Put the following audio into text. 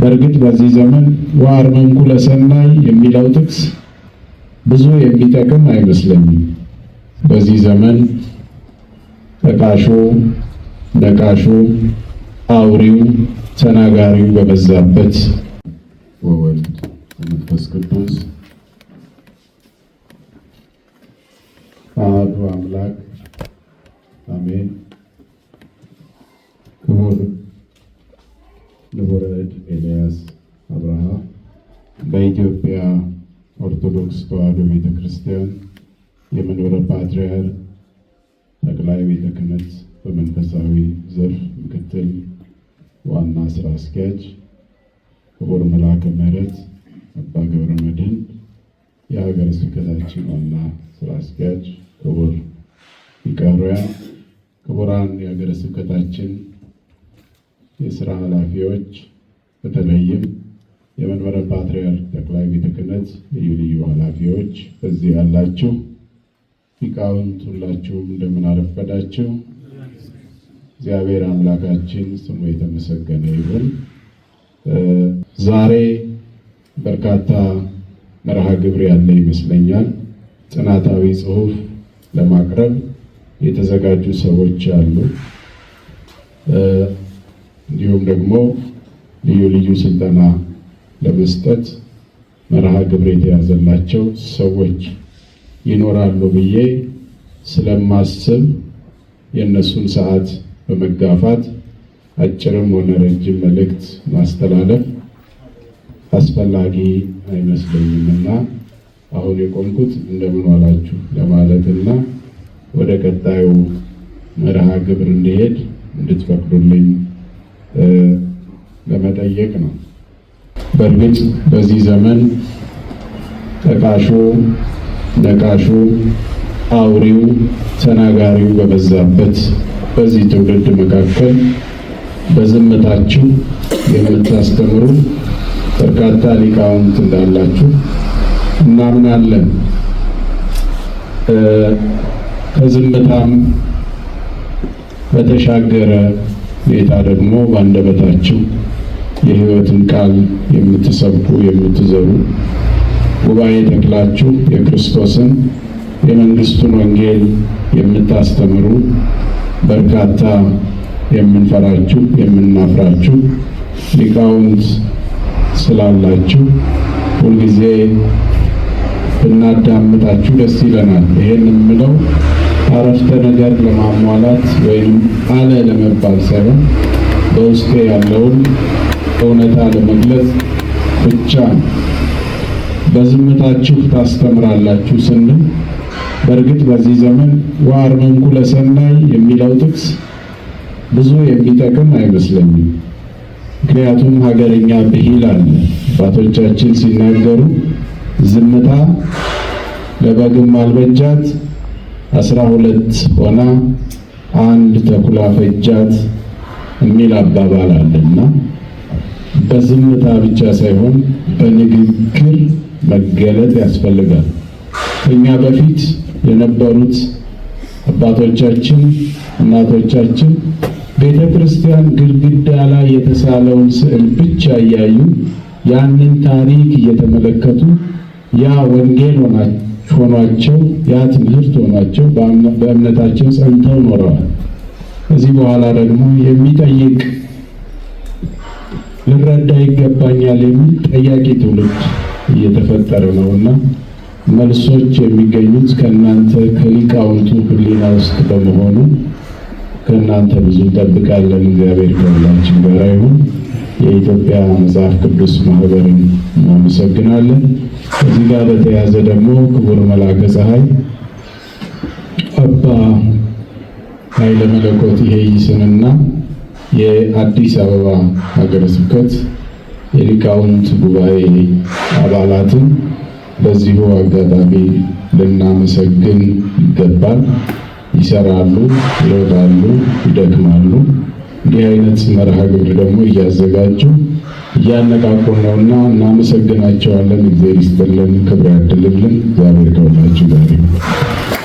በእርግጥ በዚህ ዘመን ወአርመንኩ ለሰናይ የሚለው ጥቅስ ብዙ የሚጠቅም አይመስለኝም። በዚህ ዘመን ጠቃሹ፣ ነቃሹ፣ አውሪው፣ ተናጋሪው በበዛበት ወወልድ ወመንፈስ ቅዱስ አሐዱ አምላክ አሜን። ክቡር ንቡረ እድ ኤልያስ አብርሃ በኢትዮጵያ ኦርቶዶክስ ተዋሕዶ ቤተ ክርስቲያን የመንበረ ፓትርያርክ ጠቅላይ ቤተ ክህነት በመንፈሳዊ ዘርፍ ምክትል ዋና ስራ አስኪያጅ፣ ክቡር መልአከ ምሕረት አባ ገብረ መድኅን የሀገረ ስብከታችን ዋና ስራ አስኪያጅ፣ ክቡር ሊቀ ኅሩያን፣ ክቡራን የሀገረ ስብከታችን የስራ ኃላፊዎች፣ በተለይም የመንበረ ፓትርያርክ ጠቅላይ ቤተ ክህነት ልዩ ልዩ ኃላፊዎች፣ በዚህ ያላችሁ ሊቃውንት ሁላችሁም እንደምን አረፈዳችሁ። እግዚአብሔር አምላካችን ስሙ የተመሰገነ ይሁን። ዛሬ በርካታ መርሃ ግብር ያለ ይመስለኛል። ጥናታዊ ጽሑፍ ለማቅረብ የተዘጋጁ ሰዎች አሉ። እንዲሁም ደግሞ ልዩ ልዩ ስልጠና ለመስጠት መርሃ ግብር የተያዘላቸው ሰዎች ይኖራሉ ብዬ ስለማስብ የእነሱን ሰዓት በመጋፋት አጭርም ሆነ ረጅም መልእክት ማስተላለፍ አስፈላጊ አይመስለኝምና አሁን የቆምኩት እንደምን ዋላችሁ ለማለትና ወደ ቀጣዩ መርሃ ግብር እንዲሄድ እንድትፈቅዱልኝ ለመጠየቅ ነው። በእርግጥ በዚህ ዘመን ጠቃሹ፣ ነቃሹ፣ አውሪው፣ ተናጋሪው በበዛበት በዚህ ትውልድ መካከል በዝምታችሁ የምታስተምሩ በርካታ ሊቃውንት እንዳላችሁ እናምናለን። ከዝምታም በተሻገረ ሁኔታ ደግሞ በአንደበታችሁ የሕይወትን ቃል የምትሰብኩ የምትዘሩ ጉባኤ ተክላችሁ የክርስቶስን የመንግስቱን ወንጌል የምታስተምሩ በርካታ የምንፈራችሁ የምናፍራችሁ ሊቃውንት ስላላችሁ ሁልጊዜ ብናዳምጣችሁ ደስ ይለናል። ይሄን የምለው አረፍተ ነገር ለማሟላት ወይም አለ ለመባል ሳይሆን በውስጤ ያለውን እውነታ ለመግለጽ ብቻ ነው። በዝምታችሁ ታስተምራላችሁ ስንል በእርግጥ በዚህ ዘመን ወአርመንኩ ለሰናይ የሚለው ጥቅስ ብዙ የሚጠቅም አይመስለኝም። ምክንያቱም ሀገረኛ ብሂል አለ። አባቶቻችን ሲናገሩ ዝምታ ለበግም አልበጃት 12 ሆና አንድ ተኩላ ፈጃት የሚል አባባል አለና በዝምታ ብቻ ሳይሆን በንግግር መገለጥ ያስፈልጋል። ከኛ በፊት የነበሩት አባቶቻችን እናቶቻችን ቤተ ክርስቲያን ግድግዳ ላይ የተሳለውን ስዕል ብቻ እያዩ ያንን ታሪክ እየተመለከቱ ያ ወንጌል ሆኗቸው ያ ትምህርት ሆኗቸው በእምነታቸው ጸንተው ኖረዋል። ከዚህ በኋላ ደግሞ የሚጠይቅ ልረዳ ይገባኛል የሚል ጠያቂ ትውልድ እየተፈጠረ ነውና መልሶች የሚገኙት ከእናንተ ከሊቃውንቱ ሕሊና ውስጥ በመሆኑ ከእናንተ ብዙ እንጠብቃለን። እግዚአብሔር ከሁላችን ጋር ይሁን። የኢትዮጵያ መጽሐፍ ቅዱስ ማህበርን እናመሰግናለን። ከዚህ ጋር በተያያዘ ደግሞ ክቡር መልአከ ፀሐይ አባ ኃይለ መለኮት ኢየሱስንና የአዲስ አበባ ሀገረ ስብከት የሊቃውንት ጉባኤ አባላትን በዚሁ አጋጣሚ ልናመሰግን ይገባል። ይሰራሉ፣ ይሮጣሉ፣ ይደክማሉ። እንዲህ አይነት መርሃ ግብር ደግሞ እያዘጋጁ እያነቃቁን ነውና እናመሰግናቸዋለን። እግዚአብሔር ይስጥልን፣ ክብር ያድልልን። እግዚአብሔር ከሁላችሁ ጋር ይሁን።